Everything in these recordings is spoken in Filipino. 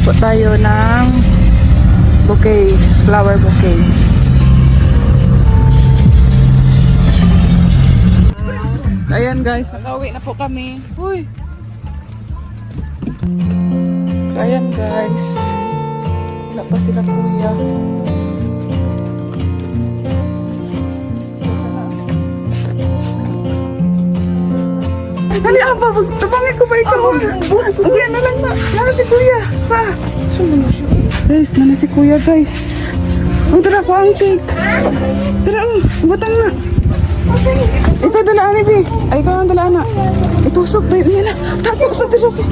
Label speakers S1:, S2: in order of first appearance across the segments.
S1: po tayo ng bouquet, flower bouquet. Ayan guys, nakauwi na po kami. Uy! So ayan guys, wala pa sila kuya. Dali apa, tabangin ko ba ikaw? Kuya na lang na. Nana si kuya. Pa. Guys, nana si kuya guys. Oh, tara ko ang cake. Tara, batang na. Ito dalaan ni Bi. Ay, ikaw ang dalaan na. Itusok tayo. Yan na. Tago sa tira Bi.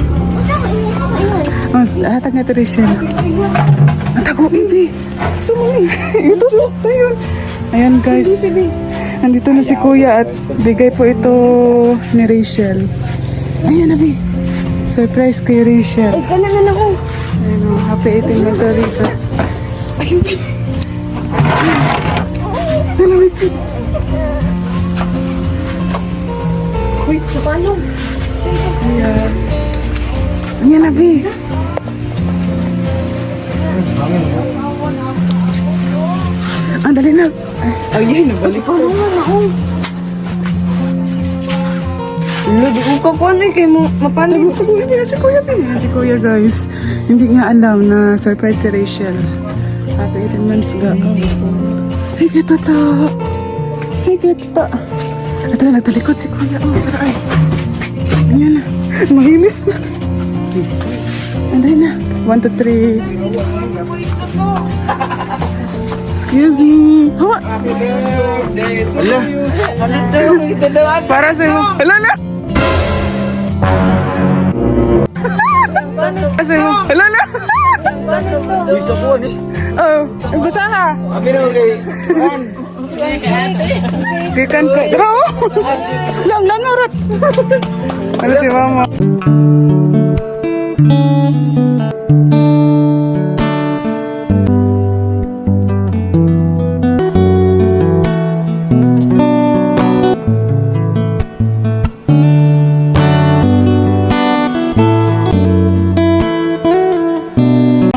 S1: Oh, hatag na ito Rachel. Tago Bi. Sumuli. Itusok tayo. Ayan guys. Nandito na si kuya at bigay po ito ni Rachel. Ayan na Bi. Surprise kay Rachel.
S2: Ay, kailangan ako.
S1: Ayan o. Happy 18 months sa Rika. Ayun Bi. Ayan na Bi.
S2: Uy, paano?
S1: Ayan. Ayan na Bi. Ah, dali na. Ay, yun. Nabalik ko.
S2: Tulungan ako. Lodi ko ka ko ano kay mo mapano.
S1: Taguin niya si Kuya Bin. Si Kuya guys. Hindi niya alam na surprise si Rachel. Happy 18 months ga. Ay, kita to. Ay, kita. At tara, nagtalikod si Kuya. Oh, tara ay. Ayan na. Mahilis na. Anday na. 1, 2, 3. Excuse me. Hawa. Hala. Para sa'yo. Hala na. Para sa'yo. Hala na.
S3: Uy, sa buwan eh.
S1: Oh, nagbasa ka.
S3: Abi na kay Juan.
S1: Kikan ka. Tara oh. Lang, urot. Ano si mama?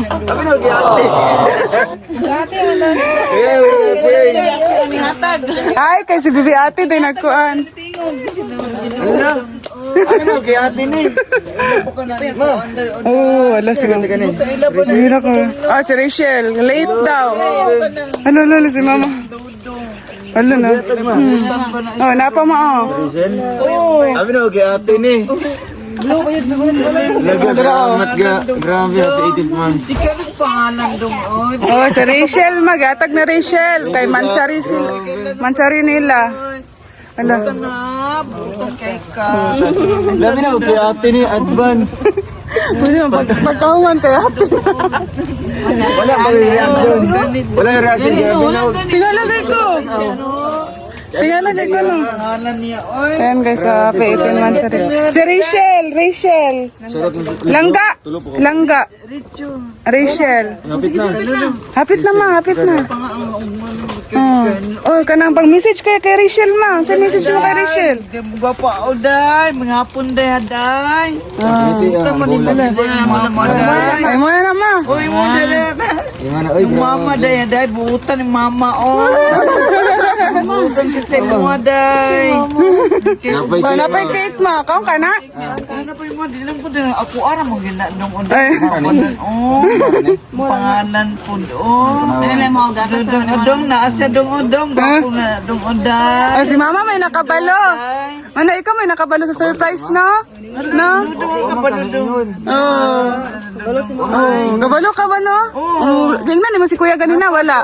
S3: Abi na kay ate.
S1: Ay, kay si Bibi Ate din nagkuan.
S3: Ano? Abi na kay ate ni. Ma.
S1: Oh, wala si mama. Mira ko. Ah, si Rachel. Late daw. Ano, si mama. Ano na? Oh, napa mo oh.
S3: Rachel. Abi na kay ate ni. Salamat ga. Grabe happy 18 months.
S1: Oh, si Rachel. Magatag na Rachel. Kay Mansari sila. Mansari nila. Ala.
S3: Labi na kay ate ni advance.
S1: Pwede mo pagkahuman kay ate.
S3: Wala ba yung reaction? Wala yung reaction kay abi na.
S1: Tingalagay ko. Tingalagay ko no. Ayan guys, happy 18 months sa rin. Si Rachel. Langga. Rachel.
S3: Kapit na.
S1: Hapit na. Oh, kanang pag-message kay Rachel ma. Sa message mo kay Rachel.
S4: Bapa oday, menghapon day aday.
S3: Kita mo ni bala.
S1: Ay mo na ma.
S4: Oy mo day.
S3: Gimana oy?
S4: Mama day aday buutan ni mama oh. Buutan kasi mo aday.
S3: Napay
S1: Ba na pa cake ma. Kaon ka na?
S4: Ano pa mo di lang ko din ako ara mo gina dong
S1: Ay.
S4: oday. Oh. Pangalan po doon. Dong na asa dong odong bako na dong oday.
S1: Oh, si mama may nakabalo. Ano, ikaw may nakabalo sa surprise, no? No? Oh. Oh, kabalo ka ba, no? Oh. Gingnan ni mo si kuya ganina, wala.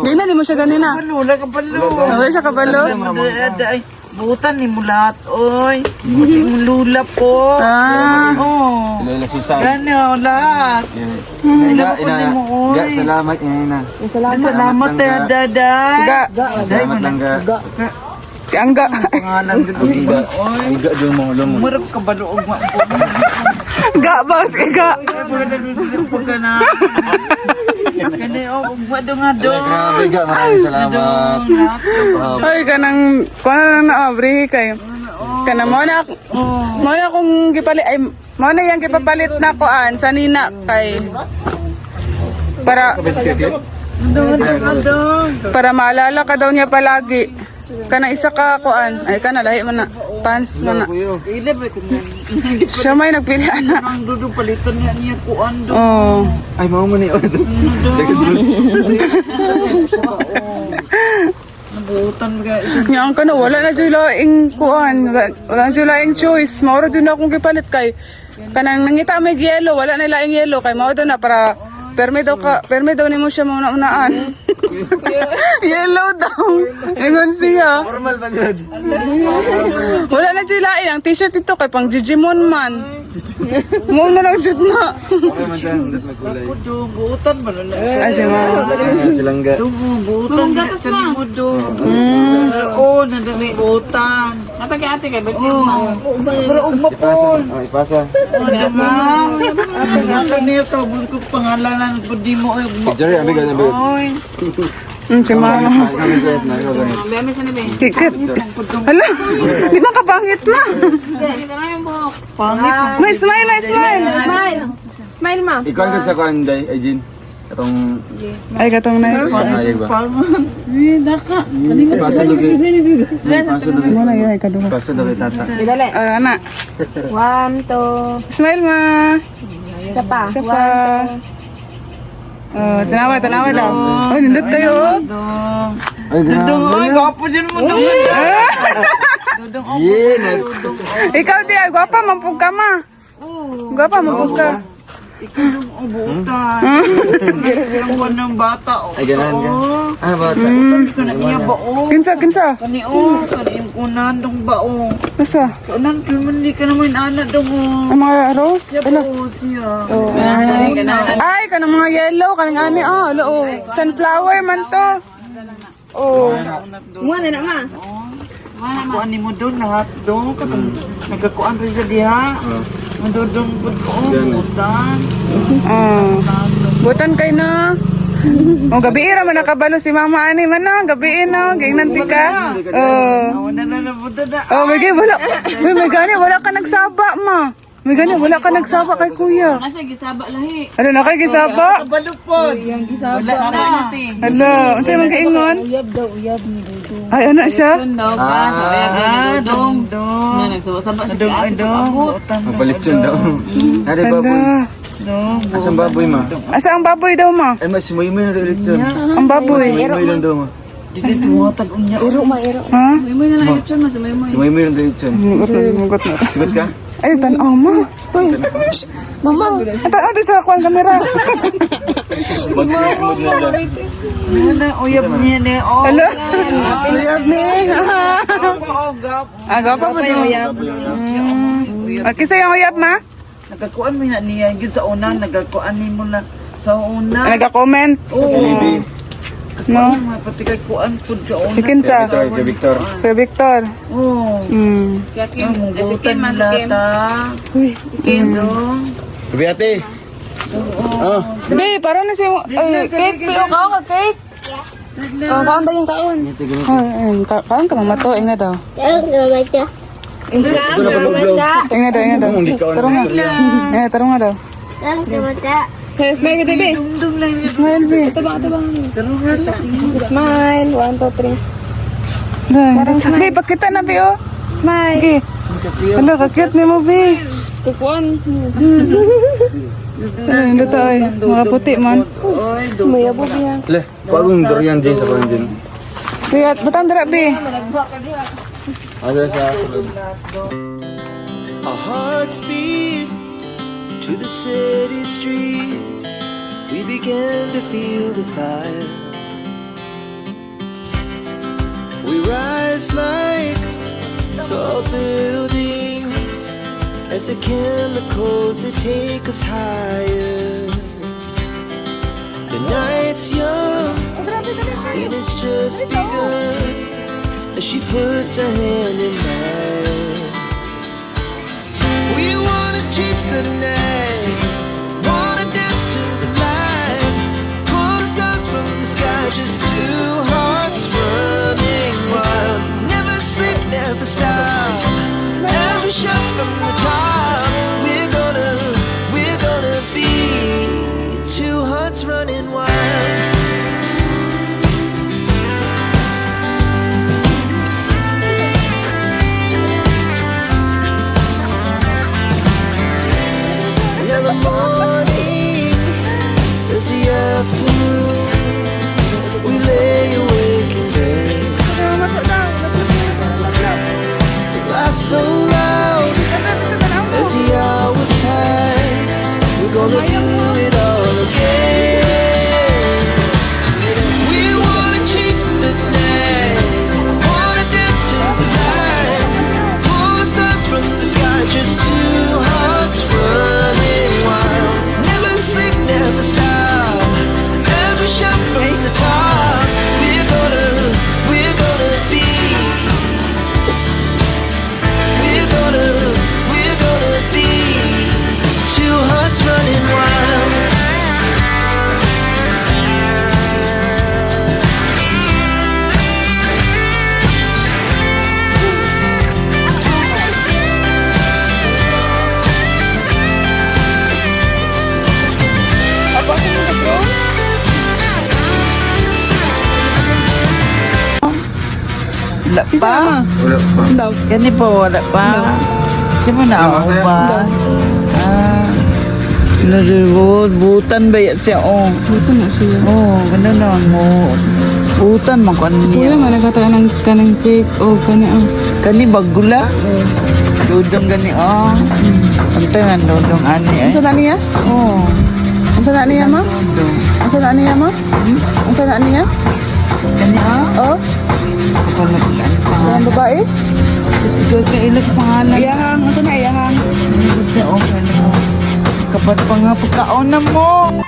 S1: Gingnan ni mo siya ganina.
S4: Wala ka palo.
S1: Wala siya kabalo.
S4: Aday. Buutan ni mo lahat, oy. Buti mo lula po.
S1: Ah.
S4: Oh.
S3: Sila na Susan.
S4: Gano'n, lahat.
S3: Ga, salamat ina.
S4: Salamat tayo, daday.
S1: Ga.
S3: Salamat lang ga.
S1: Si Angga.
S4: Pangalan ko doon.
S3: Ang ga yung mga lumo.
S4: Marap ka ba doon?
S1: Ga, boss. Ga.
S4: Pagka na. Kani, oh, ugma nga doon.
S3: Grabe ga, maraming salamat.
S1: Ay, kanang, kung ano na, brihi kayo. Kanang, mo na akong gipali, ay, Mao na yang gipapalit na kuan sa nina kay para para maalala ka daw niya palagi. Kana isa ka kuan, ay kana lahi man na pants man na.
S4: Ile ba kun
S1: Siya may nagpili ana.
S4: nang dudong palitan niya kuan do.
S1: Oh.
S3: Ay, mau mo ni. Dagat rules.
S4: Nabutan ka
S1: Yang kana wala na jud laing kuan, wala jud laing choice. Mao ra jud na akong gipalit kay kanang nangita may yellow, wala na laing yellow kay mao daw na para permi daw nimo siya muna-unaan. Yellow daw. Ingon siya.
S3: Normal ba yun?
S1: Wala na jud laing ang t-shirt ito kay pang Digimon man. Mo na lang jud na.
S3: Okay man dyan. Dapat magkulay.
S4: do buutan man na.
S1: Ay si ma.
S3: Silangga.
S4: Do buutan sa mo do. Oo, nadami buutan.
S2: Natagi ate kay ba't yun mo?
S4: Pero ugma
S3: Ipasa.
S4: po.
S3: Oh, ipasa.
S4: Ma'am, ang niyo to, ko pangalanan ko di mo ay ugma.
S3: Jerry, ang bigat, ang bigat.
S4: Oy,
S1: Si ma.
S3: Ay, ang bigat na. Ikaw ganit.
S2: Beme sa nabi.
S1: Kikit. Hala, di man kapangit na.
S2: Kita na yung buhok.
S4: pangit.
S1: May smile, may smile.
S2: Smile. Smile ma.
S3: Ikaw ang sa kuan, Day, ay, Jean. Katong
S1: Ay, katong na.
S3: panayag ba?
S4: Pangit.
S3: Ipasa do kay. Ipasa do kay.
S1: Mo na yun, ay kaduha.
S3: Ipasa do kay tata.
S2: Dali.
S1: Ana.
S2: 1, 2.
S1: Smile ma.
S2: Isa pa.
S1: Isa pa. Oh, tanawa daw. Oh, nindot tayo. Oh.
S3: Ay,
S4: Dudong,
S3: grabe.
S4: ay, gwapo dyan mo dong. Dudong,
S3: Yeah,
S1: Ikaw di, ay, gwapa, mampug ka ma. Gwapa, mampug ka.
S4: ikaw dong, buutan. Ang buwan ng bata.
S3: Ay, ganahan ka. Ah, bata.
S4: Hindi ka na iya ba, oh.
S1: Kinsa, kinsa.
S4: Kani, oh. Kani, yung kunan dong ba, oh.
S1: Nasa?
S4: Kunan, kung hindi ka naman anak dong, oh.
S1: Ang mga rose. Ala.
S4: Oo, siya.
S1: Ay, kanang mga yellow, kaning ani, oh, ala, oh. Sunflower man to. Oh.
S2: Muna na ma.
S4: Kuan ni mo doon, lahat doon. Nagkakuan rin siya diha. Madodong po doon, butan.
S1: Ah. Butan kay na. Oh, gabi ra man nakabalo si Mama ani man na, gabi na, nanti ka. Oh.
S4: Awan na buta na.
S1: Oh, may gani wala. May gani wala ka nagsaba, ma. May gani wala ka nagsaba kay kuya.
S2: Nasa gisaba lahi.
S1: Ano na kay gisaba?
S4: Balupod. Wala na.
S1: Hello, unsay man kaingon?
S2: Uyab daw, uyab ni Dudong.
S1: Ay, ano siya?
S2: Daw ba? Sa uyab ni Dudong.
S4: Dong.
S2: Na nagsuwasaba siya
S4: Dong,
S2: kay
S4: ay
S2: ate
S4: dong.
S2: pag-abot.
S4: Butan.
S3: Magpalit yun daw. Nari baboy.
S1: Hala.
S4: Dong.
S3: Asang baboy, ma?
S1: Asa ang baboy daw, ma?
S3: Ay, mas may na ulit yun.
S1: Ang baboy.
S3: May lang daw, ma.
S4: Dito tumuhatag unya.
S1: Ha?
S2: May mo na lang yun siya mas may mo.
S3: May lang ulit yun.
S1: Mugot na.
S3: Sigot ka?
S1: Ay, tanaw, ma. Uy.
S2: Mama.
S1: Ito sa kuan kamera.
S3: Mag-move na daw.
S4: Wala, uyab niya ni. Oh.
S1: Hello. Uyab ni.
S4: Oh, gap.
S1: Aga pa ba yung uyab? Okay, sa yung uyab, ma?
S4: Nagkakuan mo na niya. Yun sa una, nagkakuan ni mo na. Sa una.
S1: Nagka-comment.
S3: Baby.
S1: No?
S4: Pati kay kuan pud ka una.
S1: Chicken sa.
S3: Kay Victor.
S1: Kay Victor.
S4: Oh.
S1: Hmm.
S2: Kaya Kim.
S4: Ang
S2: Si
S4: butan
S2: Kim man si Kim.
S4: lata.
S2: Kim.
S4: Dong.
S3: Gabi ate. Oh.
S1: Be, parang na si... Ay, cake. Pilo ka ka cake. Oh, kaon tayo yung kaon. Ay, kaon ka mamato. Inga daw.
S3: Gusto na pag-ublaw.
S1: Inga daw, inga daw.
S3: Hindi ka
S1: Tarong nga. Eh, tarong nga daw. Sa'yo, smile ka, baby.
S4: Dong lang ni.
S1: Smile, be.
S2: Smile. 1, 2, 3.
S1: Be, pakita na, be, oh.
S2: Smile.
S1: Be. Hala, kakit ni mo, be.
S2: Kukuan.
S1: Ay, hindi to, ay. Mga puti man.
S4: Oy, dong.
S2: Mayabog niya.
S3: Le, kung akong durian din sa kuwan din.
S1: Be, at batang dira, be.
S3: Ada sa sulod.
S5: Our hearts beat to the city streets. We began to feel the fire. We rise like tall buildings as the chemicals they take us higher. The night's young, it has just begun as she puts her hand in mine. We wanna chase the night, wanna dance to the light, pull the stars from the sky, just two hearts running wild. Never sleep, never stop, every shot from the top. We're gonna top. We're gonna be. We're gonna be two hearts running wild.
S4: Wala pa.
S3: Wala pa.
S1: Daw.
S4: Gani po, wala pa. Siya mo na ako ba? Butan ba yan siya? Oh,
S1: Dito na siya.
S4: gano'n na. Butan mo kan
S1: Si kuya
S4: niya.
S1: man nagkataon ng kanang cake o kani
S4: Kani bagula. Dudong gani, Antay man, dudong ani
S1: Ang
S4: eh.
S1: sana niya? Ang sana niya ma?
S4: Dudong.
S1: Ang sana niya ma? Ang sana niya?
S4: Kani
S1: Oh,
S4: Kapalag lang.
S1: ang babae?
S4: Kasi ko kailag pangalan.
S1: Iyahang, ang sana iyahang.
S4: Siya, kani mo. Kapag pa nga pagkaon na mo.